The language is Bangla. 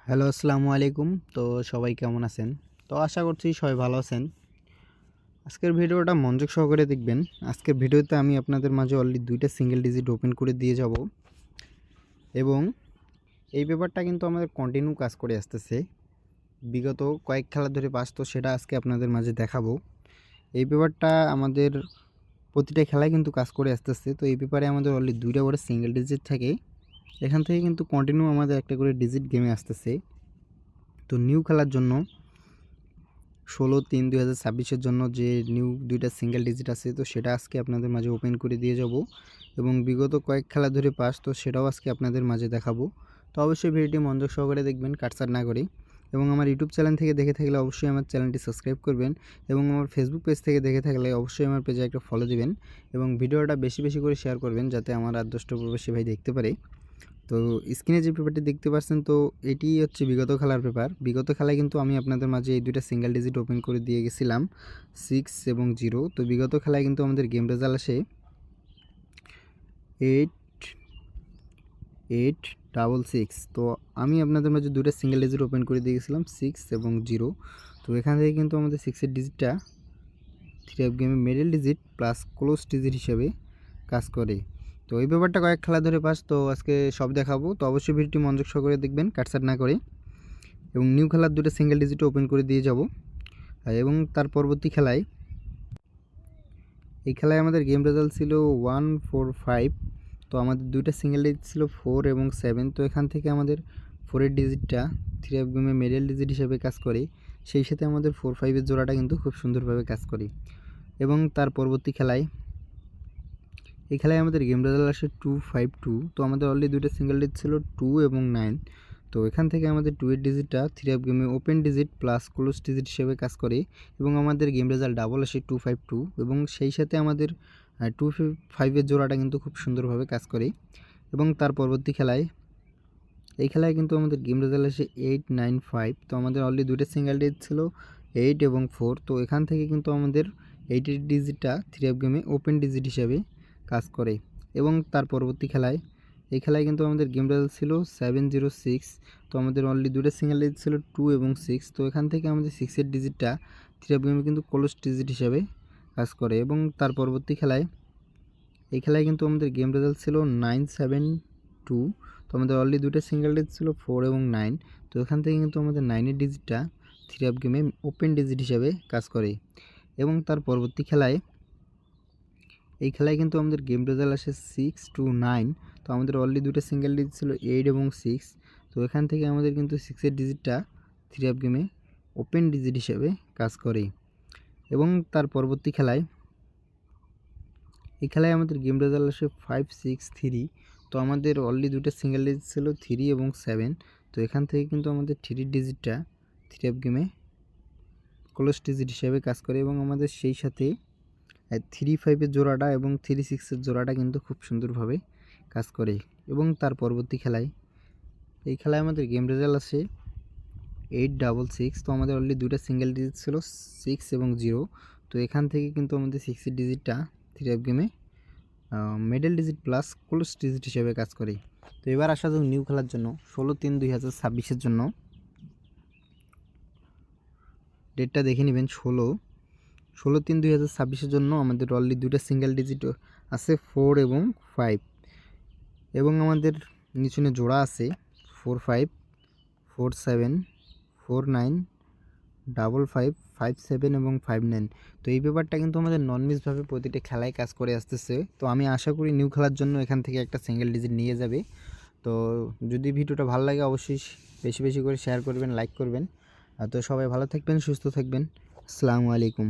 হ্যালো, আসসালামু আলাইকুম। তো সবাই কেমন আছেন? তো আশা করছি সবাই ভালো আছেন। আজকের ভিডিওটা মনোযোগ সহকারে দেখবেন। আজকের ভিডিওতে আমি আপনাদের মাঝে অলরেডি 2টা সিঙ্গেল ডিজিট ওপেন করে দিয়ে যাব এবং এই ব্যাপারটা কিন্তু আমাদের কন্টিনিউ কাজ করে আসতেছে। বিগত কয়েক খেলা ধরে পাস, তো সেটা আজকে আপনাদের মাঝে দেখাবো। এই ব্যাপারটা আমাদের প্রতিটা খেলায় কিন্তু কাজ করে আসতেছে। তো এই ব্যাপারে আমাদের অলরেডি 2টা করে সিঙ্গেল ডিজিট থাকে। এখান থেকে কিন্তু কন্টিনিউ আমাদের একটা করে ডিজিট গেমে আসতেছে। তো নিউ খেলার জন্য 16/3/2026 জন্য যে নিউ 2টা সিঙ্গেল ডিজিট আছে, তো সেটা আজকে আপনাদের মাঝে ওপেন করে দিয়ে যাব এবং বিগত কয়েক খেলা ধরে পাস, তো সেটাও আজকে আপনাদের মাঝে দেখাবো। তো অবশ্যই ভিডিওটি মনোযোগ সহকারে দেখবেন, কাটছাঁট না করে। এবং আমার ইউটিউব চ্যানেল থেকে দেখে থাকলে অবশ্যই আমার চ্যানেলটি সাবস্ক্রাইব করবেন এবং আমার ফেসবুক পেজ থেকে দেখে থাকলে অবশ্যই আমার পেজে একটা ফলো দিবেন এবং ভিডিওটা বেশি বেশি করে শেয়ার করবেন, যাতে আমার আর 10টা প্রবাসী ভাই দেখতে পারে। তো স্ক্রিনে যে পেপারটি দেখতে পাচ্ছেন, তো এটি হচ্ছে বিগত খেলার পেপার। বিগত খেলায় কিন্তু আমি আপনাদের মাঝে এই 2টা সিঙ্গেল ডিজিট ওপেন করে দিয়ে গেছিলাম 6 এবং 0। তো বিগত খেলায় কিন্তু আমাদের গেম রেজাল্ট আসে 8 8 6। তো আমি আপনাদের মাঝে 2টা সিঙ্গেল ডিজিট ওপেন করে দিয়ে গেছিলাম 6 এবং 0। তো এখান থেকে কিন্তু আমাদের 6-এর ডিজিটটা 3 অফ গেমে middle digit plus close digit হিসেবে কাজ করে। তো এই ব্যাপারটা কয়েক খেলা ধরে পাস, তো আজকে সব দেখাবো। তো অবশ্যই ভিডিওটি মনোযোগ সহকারে দেখবেন, কাটছাঁট না করে। এবং নিউ খেলার 2টা সিঙ্গেল ডিজিট ওপেন করে দিয়ে যাব এবং তার পরবর্তী খেলায় এই খেলায় আমাদের গেম রেজাল্ট ছিল 1 4 5। তো আমাদের 2টা সিঙ্গেল ডিজিট ছিল 4 এবং 7। তো এখান থেকে আমাদের 4-এর ডিজিটটা 3 অফ গেমে মিডল ডিজিট হিসেবে কাজ করে, সেই সাথে আমাদের 4-5-এর জোড়াটা কিন্তু খুব সুন্দরভাবে কাজ করে। এবং তার পরবর্তী খেলায় এই খেলায় আমাদের গেম রেজাল্ট আসে 2 5 2। তো আমাদের অলরেডি 2টা সিঙ্গেল ডিজিট ছিল 2 এবং 9। তো এখান থেকে আমাদের 2-এর ডিজিটটা 3 অফ গেমে open digit plus close digit হিসেবে কাজ করে এবং আমাদের গেম রেজাল্ট ডাবল আসে 2 5 2 এবং সেই সাথে আমাদের 2 5-এর জোড়াটা কিন্তু খুব সুন্দরভাবে কাজ করে। এবং তার পরবর্তী খেলায় এই খেলায় কিন্তু আমাদের গেম রেজাল্ট আসে 8 9 5। তো আমাদের অলরেডি 2টা সিঙ্গেল ডিজিট ছিল 8 এবং 4। তো এখান থেকে কিন্তু আমাদের 8-এর ডিজিটটা 3 অফ গেমে ওপেন ডিজিট হিসেবে কাজ করে। এবং তার পরবর্তী খেলায় এই খেলায় কিন্তু আমাদের গেম রেজাল্ট ছিল 7 0 6। তো আমাদের অলরেডি 2টা সিঙ্গেল ডিজিট ছিল 2 এবং 6। তো এখান থেকে আমাদের 6-এর ডিজিটটা 3 অফ গেমে কিন্তু ক্লোজ ডিজিট হিসেবে কাজ করে। এবং তার পরবর্তী খেলায় এই খেলায় কিন্তু আমাদের গেম রেজাল্ট ছিল 9 7 2। তো আমাদের অলরেডি 2টা সিঙ্গেল ডিজিট ছিল 4 এবং 9। তো এখান থেকে কিন্তু আমাদের 9-এর ডিজিটটা 3 অফ গেমে ওপেন ডিজিট হিসেবে কাজ করে। এবং তার পরবর্তী খেলায় এই খেলায় কিন্তু আমাদের গেম রেজাল্ট আসে 6 2 9। তো আমাদের অলরেডি 2টা সিঙ্গেল ডিজিট ছিল 8 এবং 6। তো এখান থেকে আমাদের কিন্তু 6-এর ডিজিটটা 3 অফ গেমে ওপেন ডিজিট হিসেবে কাজ করে। এবং তার পরবর্তী খেলায় এই খেলায় আমাদের গেম রেজাল্ট আসে 5 6 3। তো আমাদের অলরেডি 2টা সিঙ্গেল ডিজিট ছিল 3 এবং 7। তো এখান থেকে কিন্তু আমাদের 3-এর ডিজিটটা 3 অফ গেমে ক্লোজ ডিজিট হিসেবে কাজ করে এবং আমাদের সেই সাথে 3 5-এর জোড়াটা এবং 3 6-এর জোড়াটা কিন্তু খুব সুন্দরভাবে কাজ করে। এবং তার পরবর্তী খেলায় এই খেলায় আমাদের গেম রেজাল্ট আসে 8 6 6। তো আমাদের অলরেডি 2টা সিঙ্গেল ডিজিট ছিল 6 এবং 0। তো এখান থেকে কিন্তু আমাদের 6-এর ডিজিটটা 3 অফ গেমে middle digit plus close digit হিসেবে কাজ করে। তো এবার আসা যাক নিউ খেলার জন্য 16/3/2026 জন্য। ডেটটা দেখে নেবেন, 16/3/2026 জন্য আমাদের অলরেডি 2টা সিঙ্গেল ডিজিট আছে 4 এবং 5 এবং আমাদের নিচনে জোড়া আছে 4 5 4 7 4 9 5 5 7 এবং 5 9। তো এই ব্যাপারটা কিন্তু আমাদের নন মিসভাবে প্রতিটা খেলায় কাজ করে আসতেছে। তো আমি আশা করি নিউ খেলার জন্য এখান থেকে একটা সিঙ্গেল ডিজিট নিয়ে যাবে। তো যদি ভিডিওটা ভালো লাগে অবশ্যই বেশি বেশি করে শেয়ার করবেন, লাইক করবেন। তো সবাই ভালো থাকবেন, সুস্থ থাকবেন। আসসালামু আলাইকুম।